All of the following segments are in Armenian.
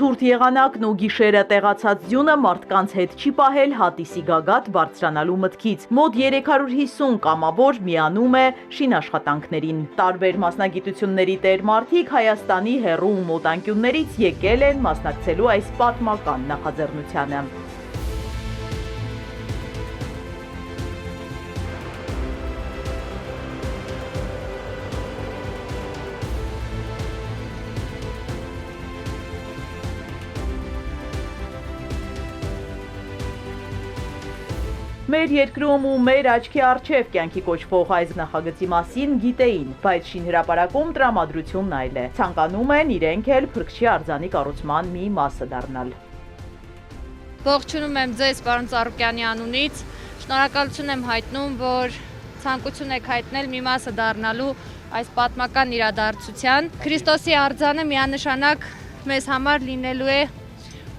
Ցուրտ եղանակն ու գիշերը տեղացած ձյունը մարդկանց հետ չի պահել հատիսի գագաթ բարձրանալու մտքից։ Մոտ 350 կամավոր միանում է շինաշխատանքներին։ Տարբեր մասնագիտությունների տեր մարդիկ Հայաստանի հեռու ու մոտ անկյուններից եկել են մասնակցելու այս պատմական նախաձեռնությանը։ Մեր երկրում ու մեր աչքի առջև կյանքի կոչվող այս նախագծի մասին գիտեին, բայց շինհրապարակում տրամադրությունն այլ է։ Ցանկանում են իրենք էլ Փրկչի արձանի կառուցման մի մասը դառնալ։ Ողջունում եմ ձեզ, պարոն Ծառուկյանի անունից։ Շնորհակալություն եմ հայտնում, որ ցանկություն եք հայտնել մի մասը դառնալու այս պատմական իրադարձության։ Քրիստոսի արձանը միանշանակ մեզ համար լինելու է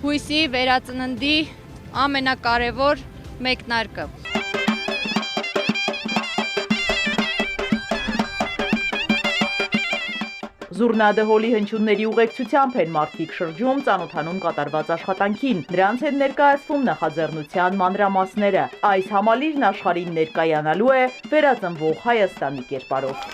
հույսի վերածննդի ամենակարևոր մեկնարկը։ Զուռնա-դհոլի հնչյունների ուղեկցությամբ են մարդիկ շրջում ծանոթանում կատարված աշխատանքին։ Նրանց են ներկայացվում նախաձեռնության մանրամասները։ Այս համալիրն աշխարհին ներկայանալու է վերածնվող Հայաստանի կերպարով։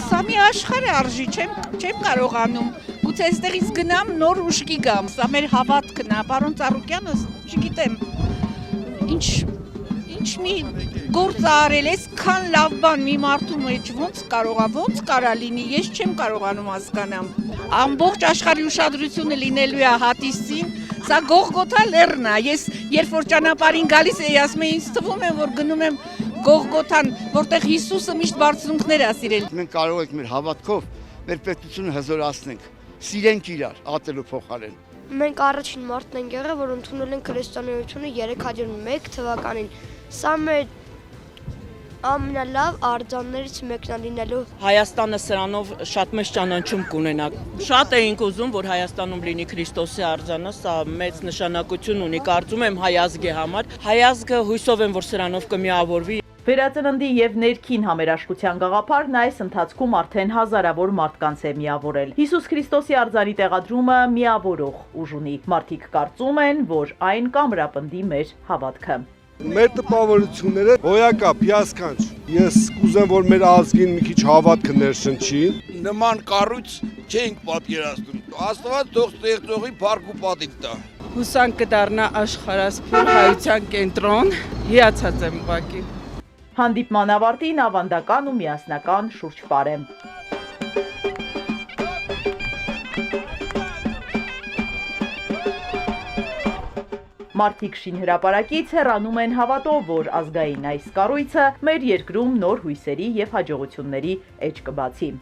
Սա մի աշխարհ է արժի, չեմ կարողանում։ Գուցե այստեղից գնամ, նոր ուշքի գամ։ Սա մեր հավատքն է, պարոն Ծառուկյանը, չգիտեմ, ինչ մի գործ արել, այսքան լավ բան մի մարդու մեջ ոնց կարա լինի, ես չեմ կարողանում հասկանամ։ Ամբողջ աշխարհի ուշադրությունը լինելու է հատիսին, սա Գողգոթա լեռն է։ Ես երբ որ ճանապարհին գալիս էի, ասում եմ, ինձ թվում է, որ գնում եմ Գողգոթան, որտեղ Հիսուսը միշտ բարձունքներ է սիրել։ Մենք կարող ենք մեր հավատքով մեր պետությունը հզորացնենք, սիրենք իրար, ատելու փոխարեն։ Մենք առաջին մարդն ենք եղել, որ ընդունել են քրիստոնեությունը 301 թվականին։ Սա մեր ամենալավ արձաններից մեկն է լինելու։ Հայաստանը սրանով շատ մեծ ճանաչում կունենա։ Շատ էինք ուզում, որ Հայաստանում լինի Քրիստոսի արձանը, սա մեծ նշանակություն ունի, կարծում եմ հայ ազգի համար։ Հայ ազգը հույսով եմ, որ սրանով կմիավորվի։ Վերածննդի և ներքին համերաշխության գաղափարն այս ընթացքում արդեն հազարավոր մարդկանց է միավորել։ Հիսուս Քրիստոսի արձանի տեղադրումը միավորող ուժ ունի։ Մարդիկ կարծում են, որ այն կամրապնդի մեր հավատքը։ Մեր տպավորությունները հոյակապ, հիասքանչ։ Ես կուզեմ, որ մեր ազգին մի քիչ հավատքը ներշնչի։ Նման կառույց չենք պատկերացնում։ Աստված թող ստեղծողի փառք ու պատիվ տա։ Հուսանք կդառնա աշխարհասփյուր հայության կենտրոն։ Հիացած եմ ուղղակի։ Հանդիպման ավարտին ավանդական ու միասնական շուրջպար է։ Մարդիկ շինհրապարակից հեռանում են հավատով, որ ազգային այս կառույցը մեր երկրում նոր հույսերի և հաջողությունների էջ կբացի։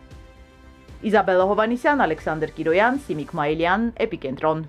Իզաբելլա Հովհաննիսյան, Ալեքսանդր Կիրոյան, Սիմիկ Մայիլյան, Էպիկենտրոն։